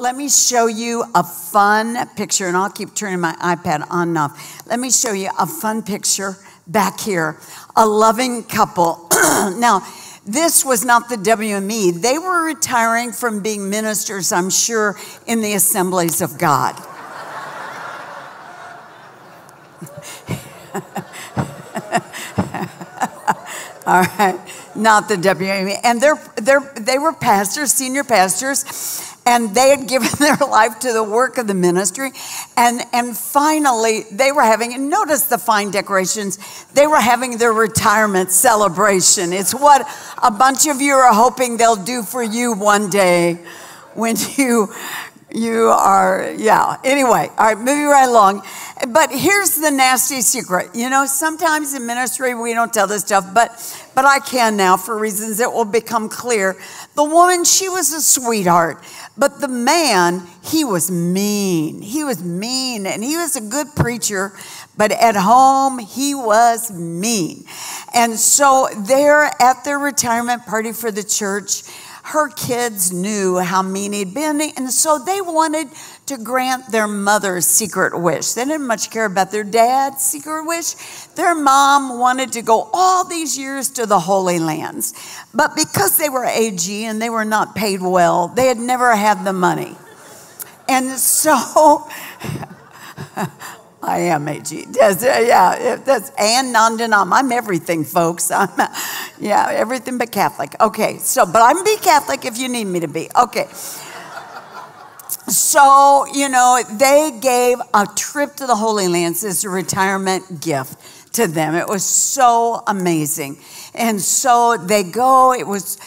let me show you a fun picture, and I'll keep turning my iPad on and off. Let me show you a fun picture back here. A loving couple. Now, this was not the WME. They were retiring from being ministers, I'm sure, in the Assemblies of God. All right, not the WME. And they were pastors, senior pastors, and they had given their life to the work of the ministry. And finally, they were having, and notice the fine decorations, they were having their retirement celebration. It's what a bunch of you are hoping they'll do for you one day when you are, yeah. Anyway, all right, moving right along. But here's the nasty secret. You know, sometimes in ministry we don't tell this stuff, but I can now for reasons that will become clear. The woman, she was a sweetheart. But the man, he was mean. He was mean, and he was a good preacher, but at home, he was mean. And so there at their retirement party for the church, her kids knew how mean he'd been, and so they wanted to grant their mother's secret wish. They didn't much care about their dad's secret wish. Their mom wanted to go all these years to the Holy Lands. But because they were AG and they were not paid well, they had never had the money. And so, I am AG. That's and non-denom. I'm everything, folks. Everything but Catholic. Okay, but I'm be Catholic if you need me to be. Okay. So, you know, they gave a trip to the Holy Lands as a retirement gift to them. It was so amazing. And so they go. It was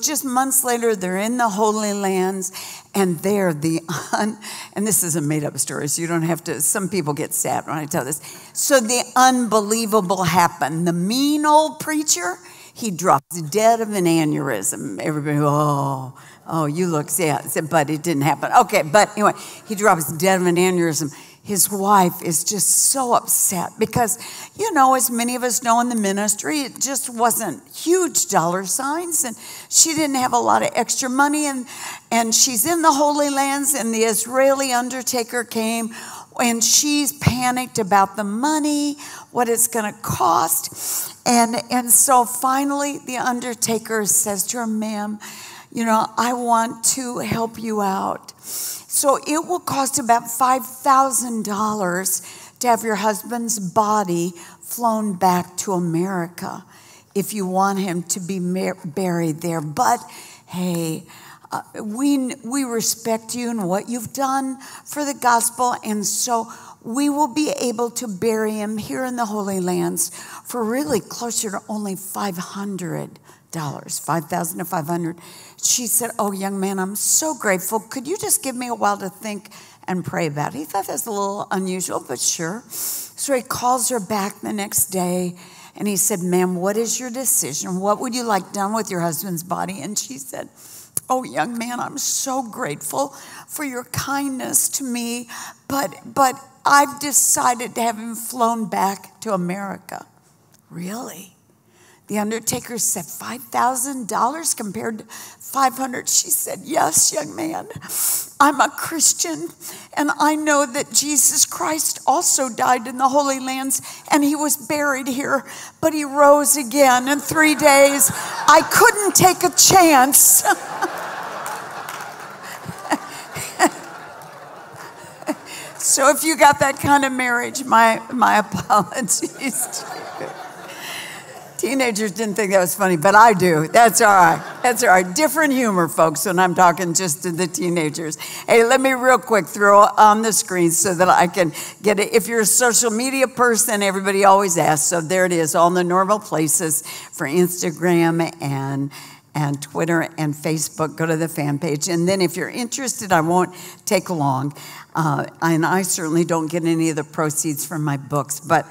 just months later, they're in the Holy Lands, and they're and this is a made-up story, so you don't have to, some people get sad when I tell this. So the unbelievable happened. The mean old preacher, he drops dead of an aneurysm. Everybody, oh, you look sad, but it didn't happen. Okay, but anyway, he drops dead of an aneurysm. His wife is just so upset because, you know, as many of us know in the ministry, it just wasn't huge dollar signs, and she didn't have a lot of extra money, and she's in the Holy Lands, and the Israeli undertaker came, and she's panicked about the money, what it's going to cost, and so finally the undertaker says to her, ma'am, you know, I want to help you out. So it will cost about $5,000 to have your husband's body flown back to America if you want him to be buried there. But hey, we respect you and what you've done for the gospel, and so we will be able to bury him here in the Holy Lands for really closer to only $500. $5,000 to $500. She said, oh, young man, I'm so grateful. Could you just give me a while to think and pray about it? He thought that was a little unusual, but sure. So he calls her back the next day, and he said, ma'am, what is your decision? What would you like done with your husband's body? And she said, oh, young man, I'm so grateful for your kindness to me, but I've decided to have him flown back to America. Really? The undertaker said, $5,000 compared to $500. She said, yes, young man, I'm a Christian, and I know that Jesus Christ also died in the Holy Lands, and he was buried here, but he rose again in 3 days. I couldn't take a chance. So if you got that kind of marriage, my apologies. Teenagers didn't think that was funny, but I do. That's all right. That's all right. Different humor, folks, when I'm talking just to the teenagers. Hey, let me real quick throw on the screen so that I can get it. If you're a social media person, everybody always asks. So there it is, all in the normal places for Instagram and Twitter and Facebook. Go to the fan page. And then if you're interested, I won't take long. And I certainly don't get any of the proceeds from my books, but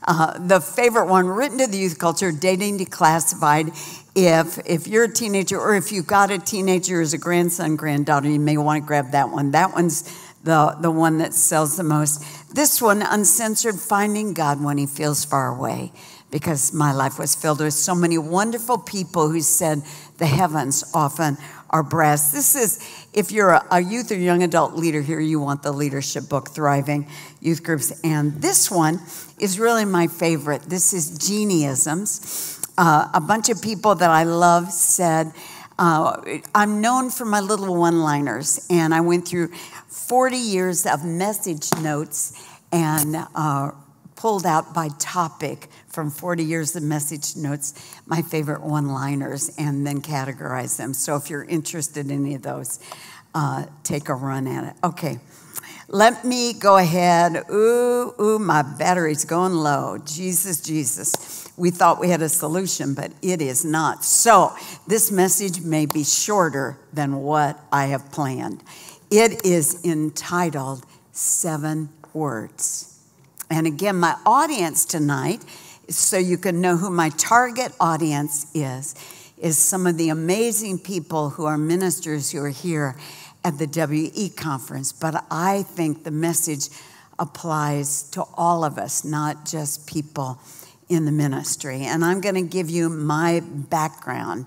the favorite one, Written to the Youth Culture, Dating Declassified. If you're a teenager, or if you've got a teenager as a grandson, granddaughter, you may want to grab that one. That one's the one that sells the most. This one, Uncensored, Finding God When He Feels Far Away, because my life was filled with so many wonderful people who said the heavens often our brass. This is, if you're a youth or young adult leader here, you want the leadership book, Thriving Youth Groups. And this one is really my favorite. This is Jeanneisms. A bunch of people that I love said, I'm known for my little one-liners, and I went through 40 years of message notes and pulled out by topic from 40 years of message notes, my favorite one-liners, and then categorize them. So if you're interested in any of those, take a run at it. Okay, let me go ahead. Ooh, my battery's going low. Jesus. We thought we had a solution, but it is not. So this message may be shorter than what I have planned. It is entitled 7 Words. And again, my audience tonight, so you can know who my target audience is some of the amazing people who are ministers who are here at the WE conference. But I think the message applies to all of us, not just people in the ministry. And I'm going to give you my background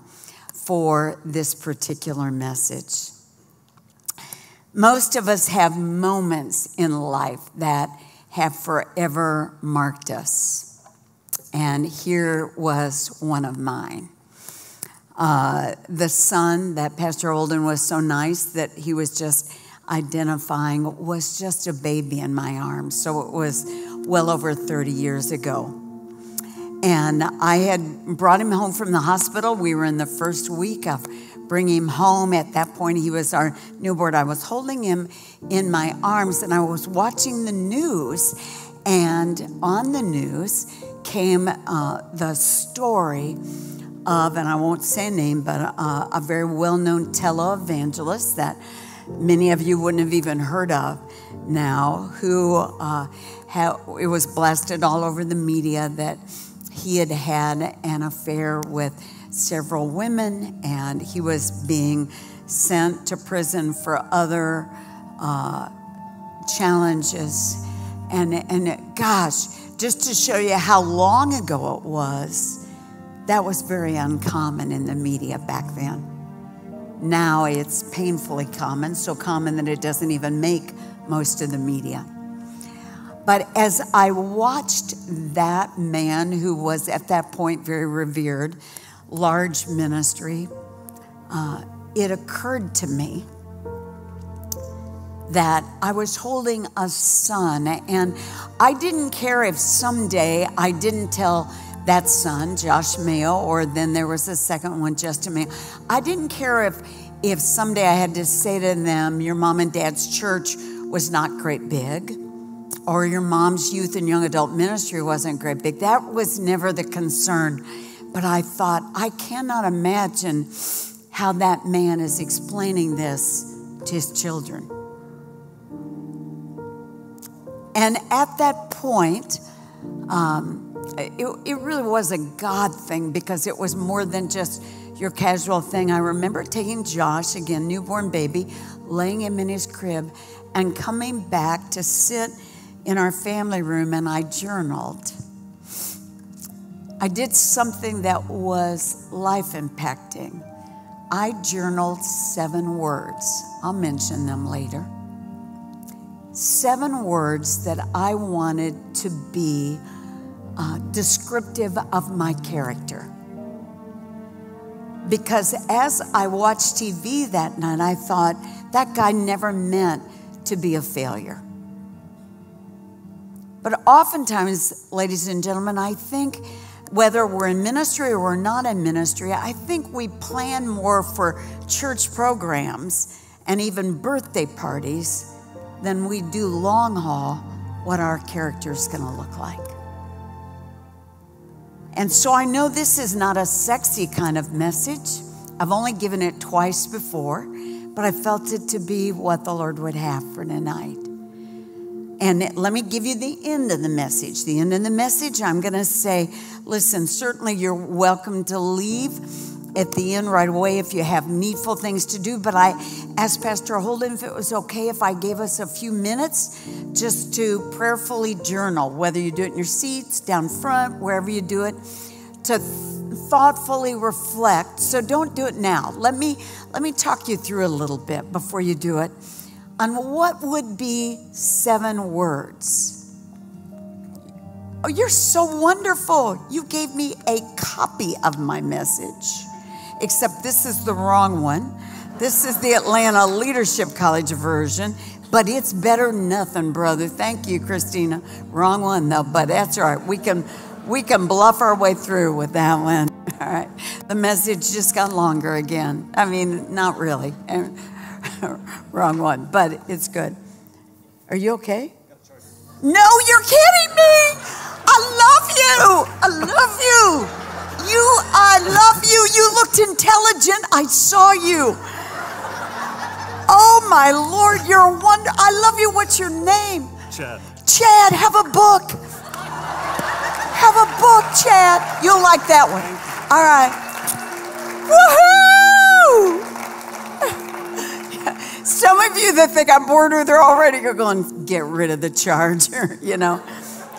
for this particular message. Most of us have moments in life that have forever marked us. And here was one of mine. The son that Pastor Olden was so nice that he was just identifying was just a baby in my arms. So it was well over 30 years ago. And I had brought him home from the hospital. We were in the first week of bringing him home. At that point, he was our newborn. I was holding him in my arms, and I was watching the news. And on the news came the story of, and I won't say a name, but a very well-known televangelist that many of you wouldn't have even heard of now, who it was blasted all over the media that he had had an affair with several women, and he was being sent to prison for other challenges. And gosh, just to show you how long ago it was, that was very uncommon in the media back then. Now it's painfully common, so common that it doesn't even make most of the media. But as I watched that man, who was at that point very revered, large ministry, it occurred to me that I was holding a son, and I didn't care if someday I didn't tell that son, Josh Mayo, or then there was a second one, Justin Mayo. I didn't care if someday I had to say to them, your mom and dad's church was not great big, or your mom's youth and young adult ministry wasn't great big. That was never the concern. But I thought, I cannot imagine how that man is explaining this to his children. And at that point, it really was a God thing, because it was more than just your casual thing. I remember taking Josh, again, newborn baby, laying him in his crib and coming back to sit in our family room, and I journaled. I did something that was life impacting. I journaled 7 words. I'll mention them later. 7 words that I wanted to be descriptive of my character. Because as I watched TV that night, I thought, that guy never meant to be a failure. But oftentimes, ladies and gentlemen, I think whether we're in ministry or we're not in ministry, I think we plan more for church programs and even birthday parties than we do long haul what our character is going to look like. And so I know this is not a sexy kind of message. I've only given it twice before, but I felt it to be what the Lord would have for tonight. And let me give you the end of the message. The end of the message, I'm going to say, listen, certainly you're welcome to leave at the end right away if you have needful things to do. But I asked Pastor Holden if it was okay if I gave us a few minutes just to prayerfully journal, whether you do it in your seats, down front, wherever you do it, to thoughtfully reflect. So don't do it now. Let me talk you through a little bit before you do it on what would be 7 words. Oh, you're so wonderful. You gave me a copy of my message, except this is the wrong one. This is the Atlanta Leadership College version, but it's better than nothing, brother. Thank you, Christina. Wrong one, though, but that's all right. We can bluff our way through with that one. All right. The message just got longer again. I mean, not really. Wrong one, but it's good. Are you okay? No, you're kidding me. I love you. I love you. I love you. You looked intelligent. I saw you. Oh, my Lord, you're a wonder. I love you. What's your name? Chad. Chad, have a book. Have a book, Chad. You'll like that one. All right. Woohoo! Some of you that think I'm bored with her already are going, get rid of the charger, you know.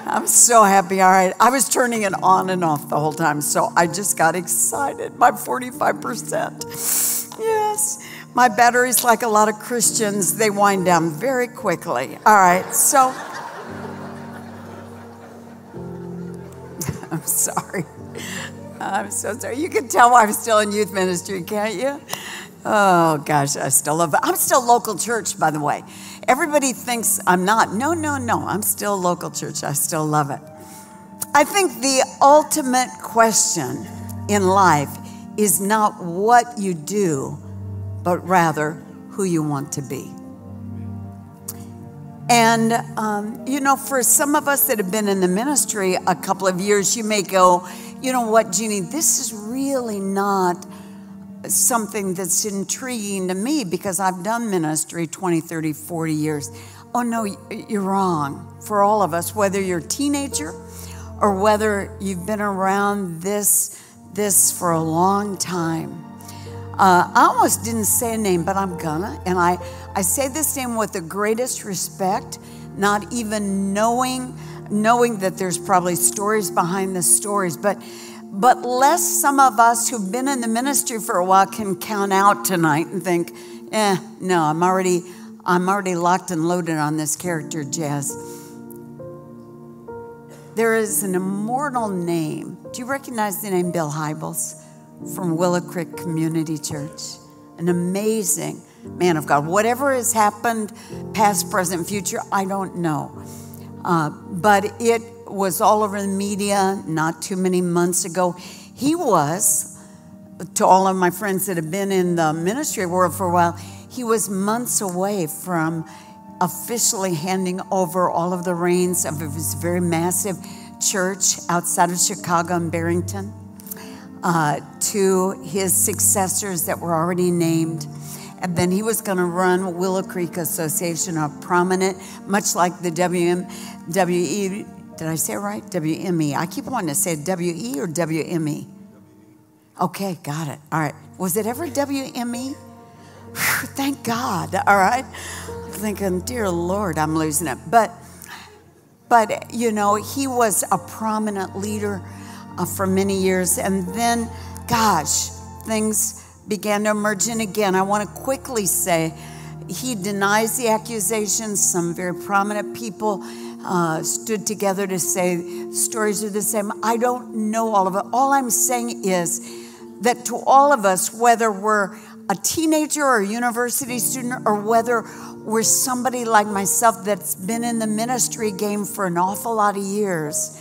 I'm so happy. All right. I was turning it on and off the whole time, so I just got excited. My 45%. Yes. My battery's like a lot of Christians. They wind down very quickly. All right. So I'm sorry. I'm so sorry. You can tell I'm still in youth ministry, can't you? Oh, gosh, I still love it. I'm still local church, by the way. Everybody thinks I'm not. No. I'm still local church. I still love it. I think the ultimate question in life is not what you do, but rather who you want to be. And, for some of us that have been in the ministry a couple of years, you may go, you know what, Jeanne, this is really not something that's intriguing to me because I've done ministry 20, 30, 40 years. Oh, no, you're wrong. For all of us, whether you're a teenager or whether you've been around this for a long time. I almost didn't say a name, but I'm gonna. And I say this name with the greatest respect, not even knowing that there's probably stories behind the stories. But lest some of us who've been in the ministry for a while can count out tonight and think, no, I'm already locked and loaded on this character, Jazz. There is an immortal name. Do you recognize the name Bill Hybels? From Willow Creek Community Church, an amazing man of God. Whatever has happened, past, present, future, I don't know. But it was all over the media not too many months ago. He was, to all of my friends that have been in the ministry world for a while, he was months away from officially handing over all of the reins of his very massive church outside of Chicago in Barrington. To his successors that were already named. And then he was going to run Willow Creek Association, a prominent, much like the WE, did I say it right? WME. I keep wanting to say WE or WME. Okay, got it. All right. Was it ever WME? Thank God. All right. I'm thinking, dear Lord, I'm losing it. But he was a prominent leader for many years. And then, gosh, things began to emerge. And again, I want to quickly say, he denies the accusations. Some very prominent people stood together to say stories are the same. I don't know all of it. All I'm saying is that to all of us, whether we're a teenager or a university student, or whether we're somebody like myself that's been in the ministry game for an awful lot of years,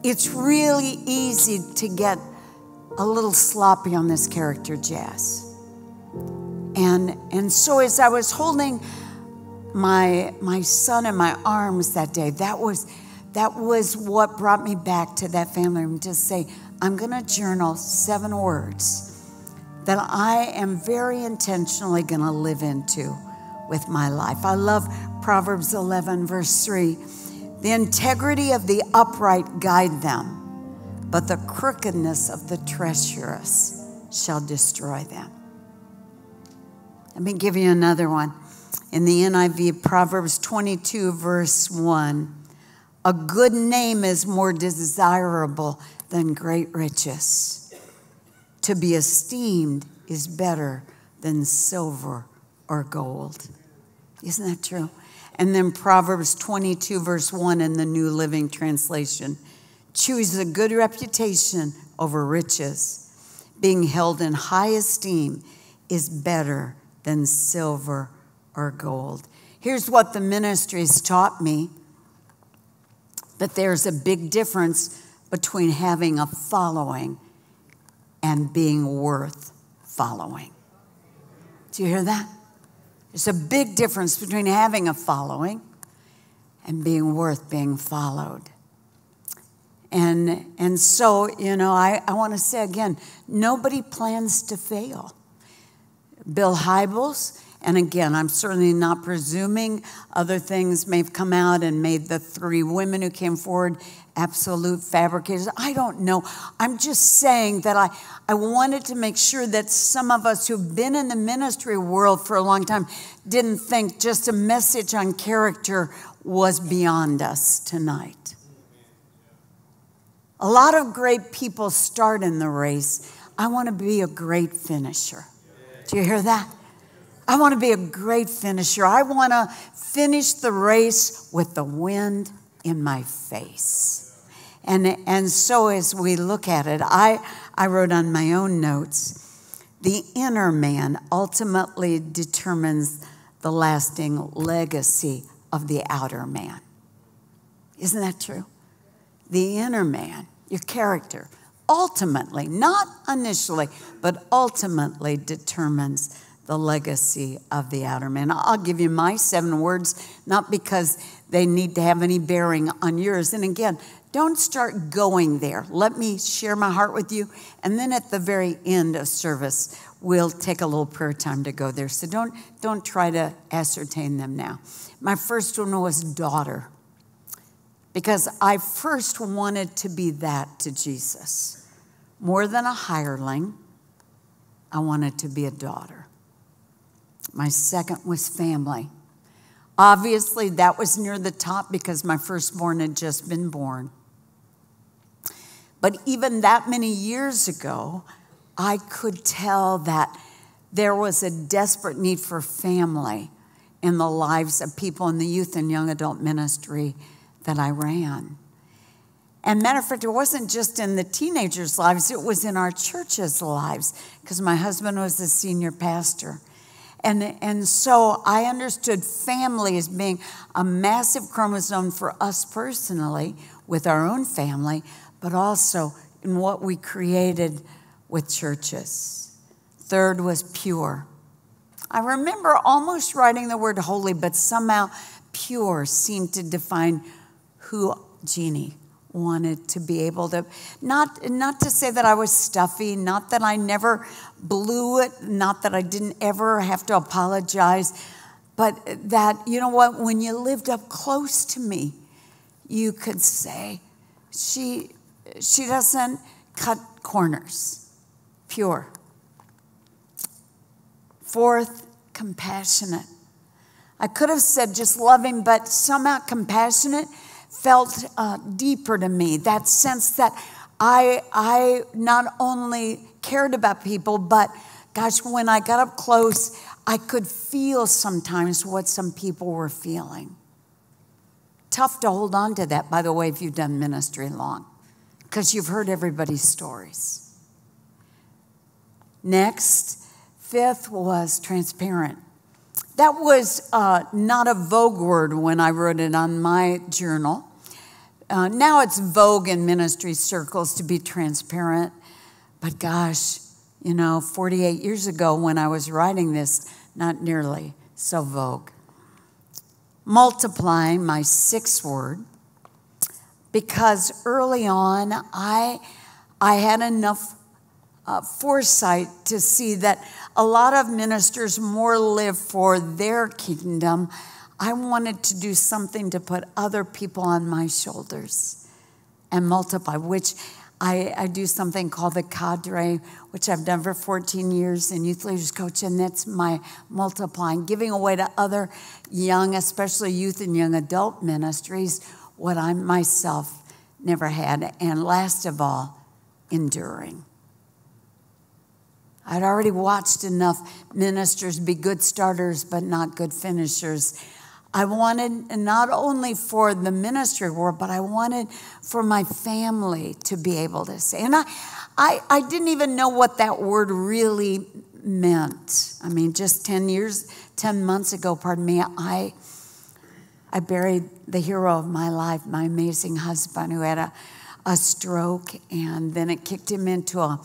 it's really easy to get a little sloppy on this character, Jazz. And so as I was holding my son in my arms that day, that was what brought me back to that family room to say, I'm going to journal 7 words that I am very intentionally going to live into with my life. I love Proverbs 11, verse 3. The integrity of the upright guide them, but the crookedness of the treacherous shall destroy them. Let me give you another one. In the NIV, Proverbs 22, verse 1. A good name is more desirable than great riches. To be esteemed is better than silver or gold. Isn't that true? And then Proverbs 22, verse 1 in the New Living Translation. Choose a good reputation over riches. Being held in high esteem is better than silver or gold. Here's what the ministry's taught me, that there's a big difference between having a following and being worth following. Do you hear that? There's a big difference between having a following and being worth being followed. And so, I want to say again, nobody plans to fail. Bill Hybels, and again, I'm certainly not presuming. Other things may have come out and made the 3 women who came forward absolute fabricators. I don't know. I'm just saying that I wanted to make sure that some of us who've been in the ministry world for a long time didn't think just a message on character was beyond us tonight. A lot of great people start in the race. I want to be a great finisher. Do you hear that? I want to be a great finisher. I want to finish the race with the wind in my face. And so as we look at it, I wrote on my own notes, the inner man ultimately determines the lasting legacy of the outer man. Isn't that true? The inner man, your character, ultimately, not initially, but ultimately determines the legacy of the outer man. I'll give you my 7 words, not because they need to have any bearing on yours. And again, don't start going there. Let me share my heart with you. And then at the very end of service, we'll take a little prayer time to go there. So don't try to ascertain them now. My first one was daughter. Because I first wanted to be that to Jesus. More than a hireling, I wanted to be a daughter. My second was family. Obviously, that was near the top because my firstborn had just been born. But even that many years ago, I could tell that there was a desperate need for family in the lives of people in the youth and young adult ministry that I ran. And matter of fact, it wasn't just in the teenagers' lives, it was in our church's lives, because my husband was the senior pastor. And so I understood family as being a massive chromosome for us personally, with our own family, but also in what we created with churches. Third was pure. I remember almost writing the word holy, but somehow pure seemed to define who Jeanne wanted to be able to, not to say that I was stuffy, not that I never blew it, not that I didn't ever have to apologize, but that, you know what, when you lived up close to me, you could say, she doesn't cut corners. Pure. Fourth, compassionate. I could have said just loving, but somehow compassionate felt deeper to me. That sense that I not only cared about people, but gosh, when I got up close, I could feel sometimes what some people were feeling. Tough to hold on to that, by the way, if you've done ministry long, because you've heard everybody's stories. Next, fifth was transparent. That was not a vogue word when I wrote it on my journal. Now it's vogue in ministry circles to be transparent. But gosh, 48 years ago when I was writing this, not nearly so vogue. Multiplying, my sixth word, because early on I had enough foresight to see that a lot of ministers more live for their kingdom. I wanted to do something to put other people on my shoulders and multiply, which I do something called the cadre, which I've done for 14 years in youth leaders coach, and that's my multiplying, giving away to other young, especially youth and young adult ministries, what I myself never had. And last of all, enduring. I'd already watched enough ministers be good starters but not good finishers. I wanted not only for the ministry world, but I wanted for my family to be able to say. And I didn't even know what that word really meant. I mean, just 10 months ago, I buried the hero of my life, my amazing husband, who had a stroke, and then it kicked him into a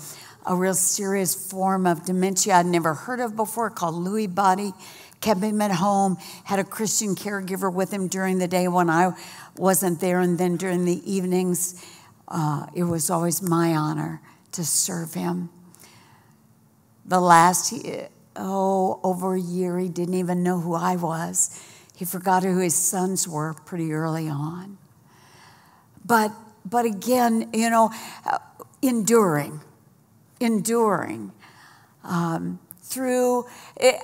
real serious form of dementia I'd never heard of before, called Lewy body. Kept him at home, had a Christian caregiver with him during the day when I wasn't there, and then during the evenings, it was always my honor to serve him. The last, over a year, he didn't even know who I was. He forgot who his sons were pretty early on. But again, enduring.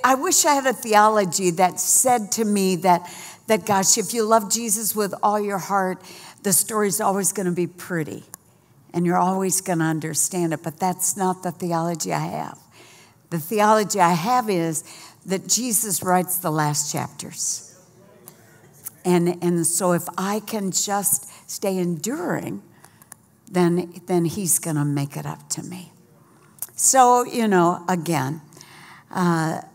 I wish I had a theology that said to me that gosh, if you love Jesus with all your heart, the story's always going to be pretty and you're always going to understand it. But that's not the theology I have. The theology I have is that Jesus writes the last chapters. And so if I can just stay enduring, then he's going to make it up to me. So, again,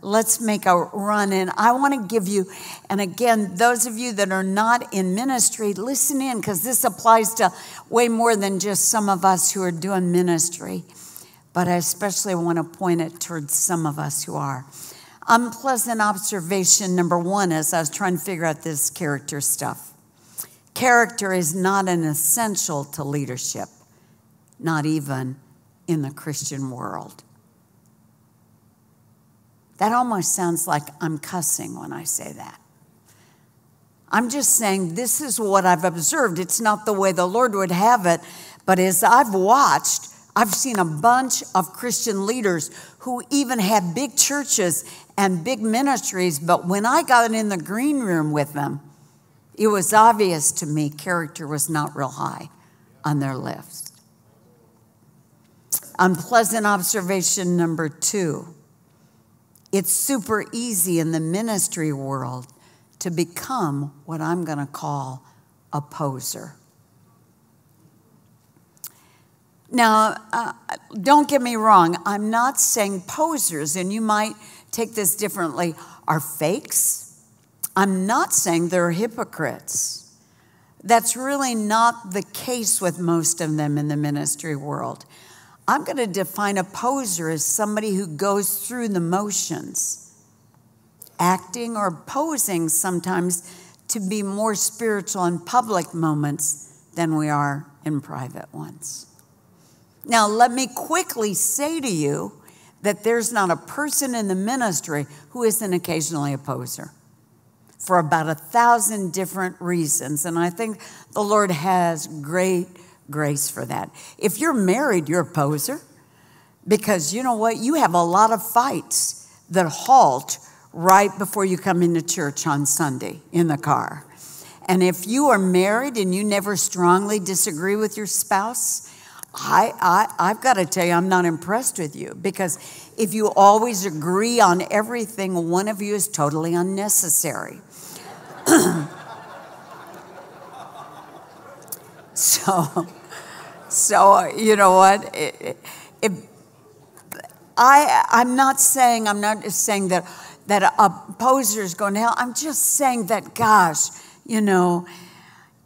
let's make a run. And I want to give you, and again, those of you that are not in ministry, listen in, because this applies to way more than just some of us who are doing ministry. But I especially want to point it towards some of us who are. Unpleasant observation number one, as I was trying to figure out this character stuff. Character is not an essential to leadership, not even in the Christian world. That almost sounds like I'm cussing when I say that. I'm just saying this is what I've observed. It's not the way the Lord would have it, but as I've watched, I've seen a bunch of Christian leaders who even had big churches and big ministries, but when I got in the green room with them, it was obvious to me character was not real high on their list. Unpleasant observation number two. It's super easy in the ministry world to become what I'm going to call a poser. Now, don't get me wrong. I'm not saying posers, and you might take this differently, are fakes. I'm not saying they're hypocrites. That's really not the case with most of them in the ministry world. I'm going to define a poser as somebody who goes through the motions, acting or posing sometimes to be more spiritual in public moments than we are in private ones. Now, let me quickly say to you that there's not a person in the ministry who isn't occasionally a poser for about 1,000 different reasons. And I think the Lord has great grace for that. If you're married, you're a poser, because you know what? You have a lot of fights that halt right before you come into church on Sunday in the car. And if you are married and you never strongly disagree with your spouse, I've got to tell you, I'm not impressed with you, because if you always agree on everything, one of you is totally unnecessary. So you know what? I'm not saying that a poser is going to hell. I'm just saying that, gosh,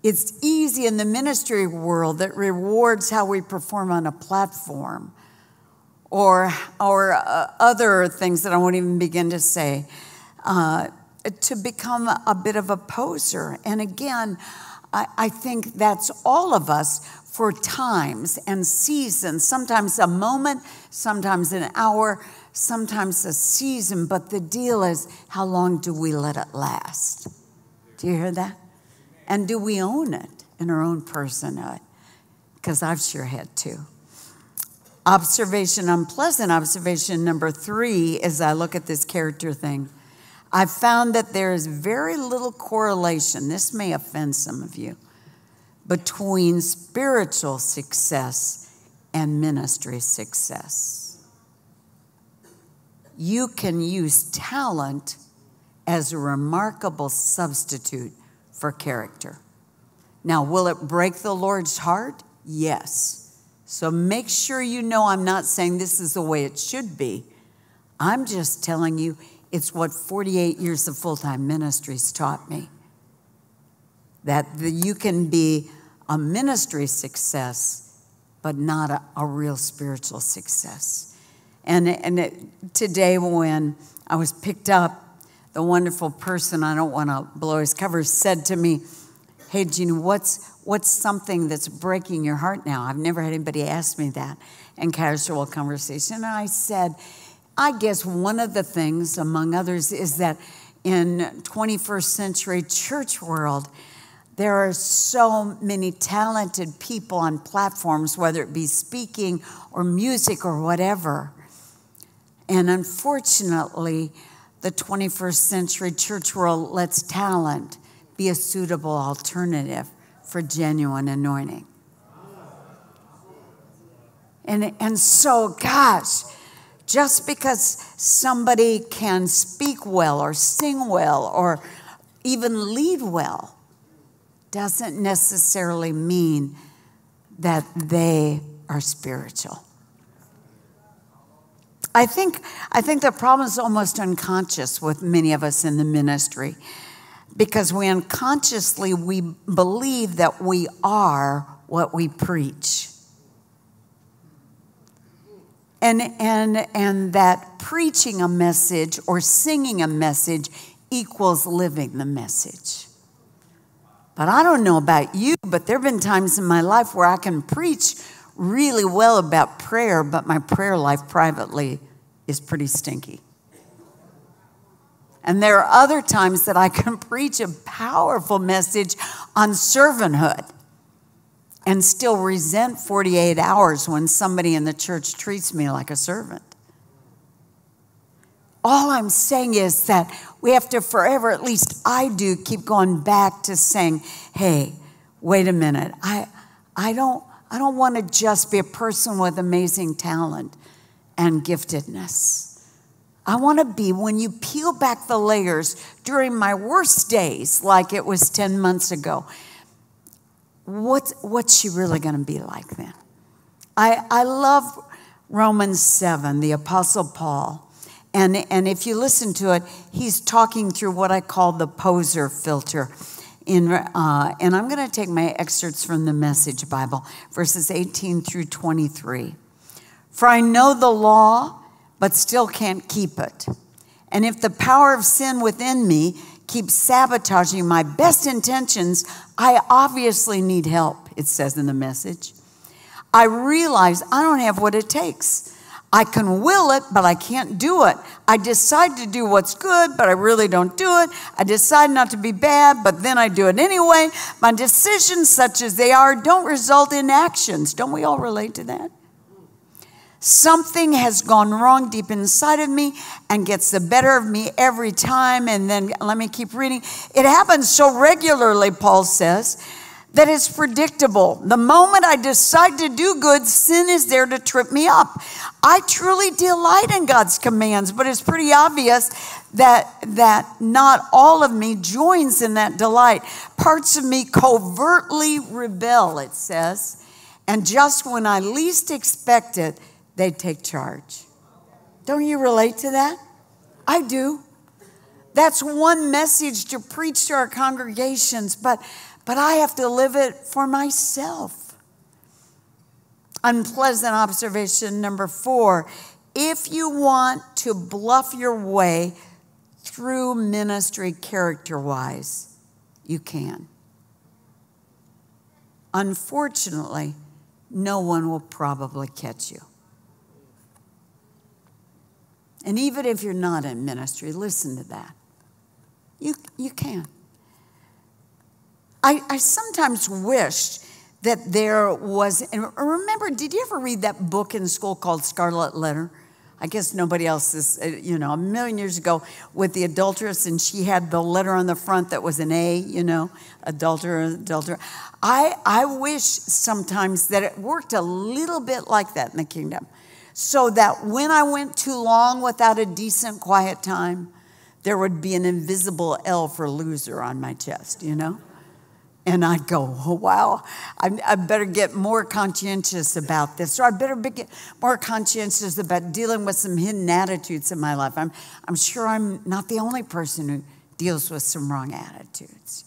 it's easy in the ministry world that rewards how we perform on a platform, or other things that I won't even begin to say, to become a bit of a poser. And again, I think that's all of us for times and seasons, sometimes a moment, sometimes an hour, sometimes a season. But the deal is, how long do we let it last? Do you hear that? And do we own it in our own personhood? Because I've sure had to. Unpleasant observation number 3, as I look at this character thing, I've found that there is very little correlation, this may offend some of you, between spiritual success and ministry success. You can use talent as a remarkable substitute for character. Now, will it break the Lord's heart? Yes. So make sure you know I'm not saying this is the way it should be. I'm just telling you it's what 48 years of full-time ministry's taught me. That you can be a ministry success, but not a real spiritual success. Today when I was picked up, the wonderful person, I don't want to blow his cover, said to me, "Hey, Jeanne, what's something that's breaking your heart now?" I've never had anybody ask me that in casual conversation. And I said, I guess one of the things, among others, is that in 21st century church world, there are so many talented people on platforms, whether it be speaking or music or whatever. And unfortunately, the 21st century church world lets talent be a suitable alternative for genuine anointing. And so, gosh, just because somebody can speak well or sing well or even lead well doesn't necessarily mean that they are spiritual. I think the problem is almost unconscious with many of us in the ministry, because we unconsciously believe that we are what we preach. And that preaching a message or singing a message equals living the message. But I don't know about you, but there have been times in my life where I can preach really well about prayer, but my prayer life privately is pretty stinky. And there are other times that I can preach a powerful message on servanthood and still resent 48 hours when somebody in the church treats me like a servant. All I'm saying is that we have to forever, at least I do, keep going back to saying, hey, wait a minute. I don't want to just be a person with amazing talent and giftedness. I want to be, when you peel back the layers during my worst days, like it was 10 months ago, what's she really going to be like then? I love Romans 7, the Apostle Paul. And if you listen to it, he's talking through what I call the poser filter. And I'm going to take my excerpts from the Message Bible, verses 18 through 23. For I know the law, but still can't keep it. And if the power of sin within me keeps sabotaging my best intentions, I obviously need help, it says in the Message. I realize I don't have what it takes. I can will it, but I can't do it. I decide to do what's good, but I really don't do it. I decide not to be bad, but then I do it anyway. My decisions, such as they are, don't result in actions. Don't we all relate to that? Something has gone wrong deep inside of me and gets the better of me every time. And then let me keep reading. It happens so regularly, Paul says, that it's predictable. The moment I decide to do good, sin is there to trip me up. I truly delight in God's commands, but it's pretty obvious that not all of me joins in that delight. Parts of me covertly rebel, it says, and just when I least expect it, they take charge. Don't you relate to that? I do. That's one message to preach to our congregations, but I have to live it for myself. Unpleasant observation number 4. If you want to bluff your way through ministry character-wise, you can. Unfortunately, no one will probably catch you. And even if you're not in ministry, listen to that. You can. I sometimes wish that there was, and remember, did you ever read that book in school called Scarlet Letter? I guess nobody else is, a million years ago with the adulteress, and she had the letter on the front that was an A, adulterer. I wish sometimes that it worked a little bit like that in the kingdom, so that when I went too long without a decent, quiet time, there would be an invisible L for loser on my chest, And I'd go, oh, wow, I better get more conscientious about this. Or I better get more conscientious about dealing with some hidden attitudes in my life. I'm sure I'm not the only person who deals with some wrong attitudes,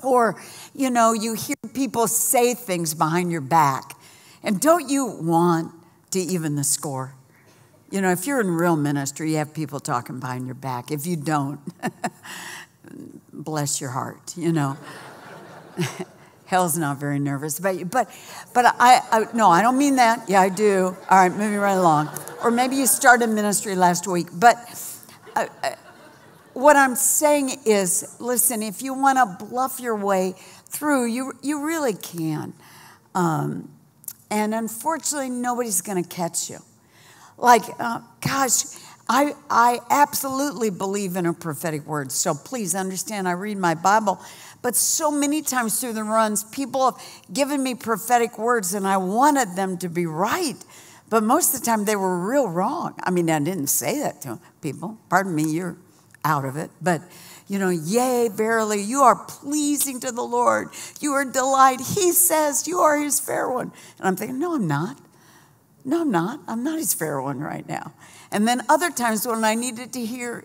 Or, you hear people say things behind your back. And don't you want to even the score? If you're in real ministry, you have people talking behind your back. If you don't, bless your heart, Hell's not very nervous about you. But no, I don't mean that. Yeah, I do. All right, moving right along. Or maybe you started ministry last week. But what I'm saying is, listen, if you want to bluff your way through, you really can. And unfortunately, nobody's going to catch you. I absolutely believe in a prophetic word. So please understand, I read my Bible. But so many times through the runs, people have given me prophetic words, and I wanted them to be right. But most of the time, they were real wrong. I mean, I didn't say that to people. Pardon me, you're out of it. But, yea, verily, you are pleasing to the Lord. You are delight. He says you are his fair one. And I'm thinking, no, I'm not. No, I'm not. I'm not his fair one right now. And then other times when I needed to hear,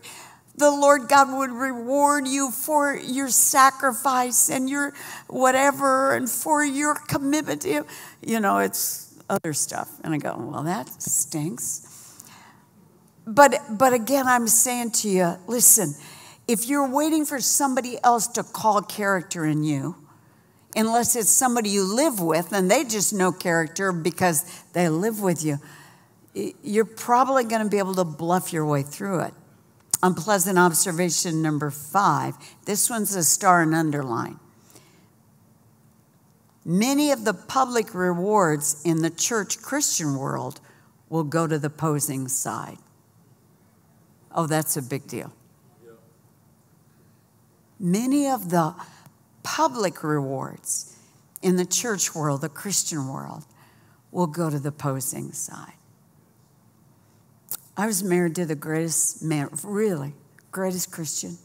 the Lord God would reward you for your sacrifice and your whatever and for your commitment to him. It's other stuff. And I go, well, that stinks. But again, I'm saying to you, listen, if you're waiting for somebody else to call character in you, unless it's somebody you live with and they just know character because they live with you, you're probably going to be able to bluff your way through it. Unpleasant observation number 5. This one's a star and underline. Many of the public rewards in the church Christian world will go to the posing side. Oh, that's a big deal. Many of the public rewards in the church world, the Christian world, will go to the posing side. I was married to the greatest man, really, greatest Christian.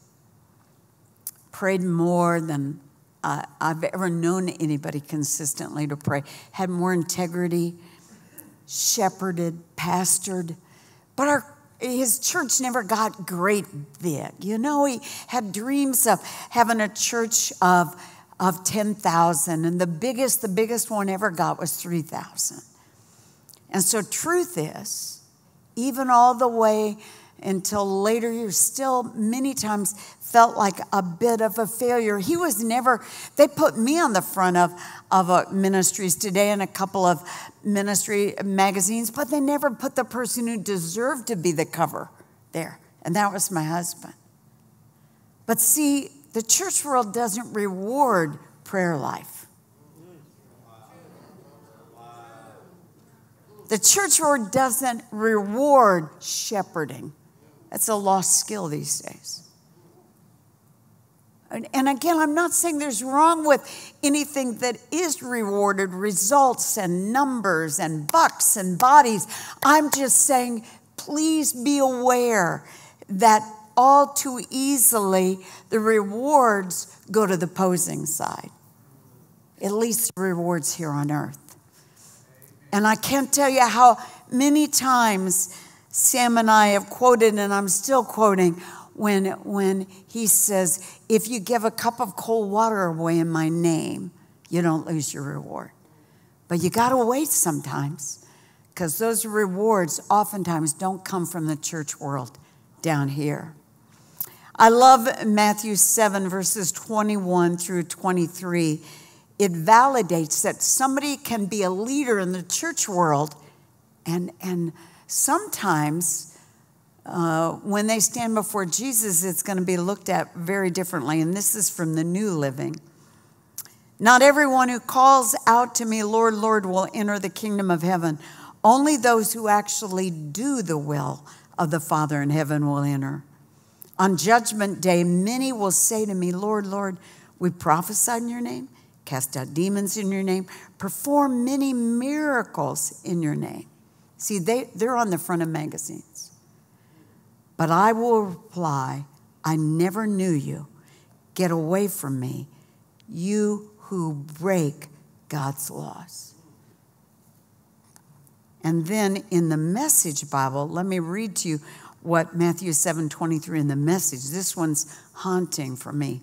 Prayed more than I've ever known anybody consistently to pray. Had more integrity, shepherded, pastored. But his church never got great big. He had dreams of having a church of 10,000. And the biggest one ever got was 3,000. And so truth is, even all the way until later years, still many times felt like a bit of a failure. He was never, they put me on the front of ministries today in a couple of ministry magazines, but they never put the person who deserved to be the cover there. And that was my husband. But see, the church world doesn't reward prayer life. The church world doesn't reward shepherding. That's a lost skill these days. And again, I'm not saying there's wrong with anything that is rewarded, results and numbers and bucks and bodies. I'm just saying, please be aware that all too easily the rewards go to the posing side. At least the rewards here on earth. And I can't tell you how many times Sam and I have quoted, and I'm still quoting, when he says, if you give a cup of cold water away in my name, you don't lose your reward. But you got to wait sometimes, because those rewards oftentimes don't come from the church world down here. I love Matthew 7, verses 21 through 23. It validates that somebody can be a leader in the church world, and sometimes when they stand before Jesus, it's going to be looked at very differently. And this is from the New Living. Not everyone who calls out to me, Lord, Lord, will enter the kingdom of heaven. Only those who actually do the will of the Father in heaven will enter. On Judgment Day, many will say to me, Lord, Lord, we prophesied in your name, cast out demons in your name, perform many miracles in your name. See, they're on the front of magazines. But I will reply, I never knew you. Get away from me, you who break God's laws. And then in the Message Bible, let me read to you what Matthew 7:23 in the Message. This one's haunting for me.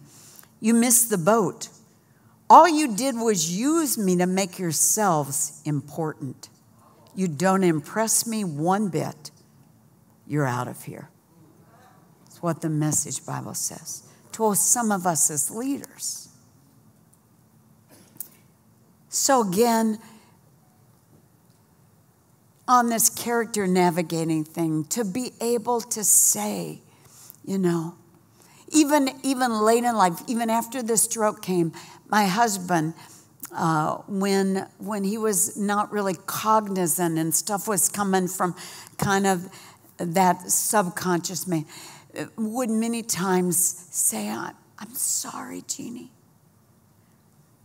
You missed the boat. All you did was use me to make yourselves important. You don't impress me one bit. You're out of here. That's what the Message Bible says to some of us as leaders. So again, on this character navigating thing, to be able to say, you know, even late in life, even after the stroke came, my husband, when he was not really cognizant and stuff was coming from kind of that subconscious man, would many times say, I'm sorry, Jeanne.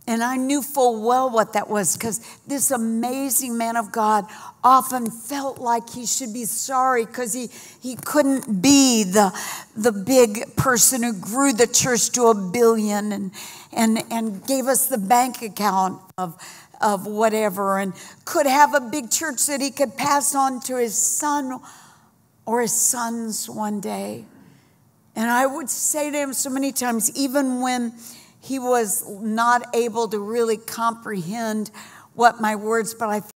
And I knew full well what that was, because this amazing man of God often felt like he should be sorry because he couldn't be the big person who grew the church to $1 billion and gave us the bank account of whatever, and could have a big church that he could pass on to his son or his sons one day. And I would say to him so many times, even when he was not able to really comprehend what my words, but I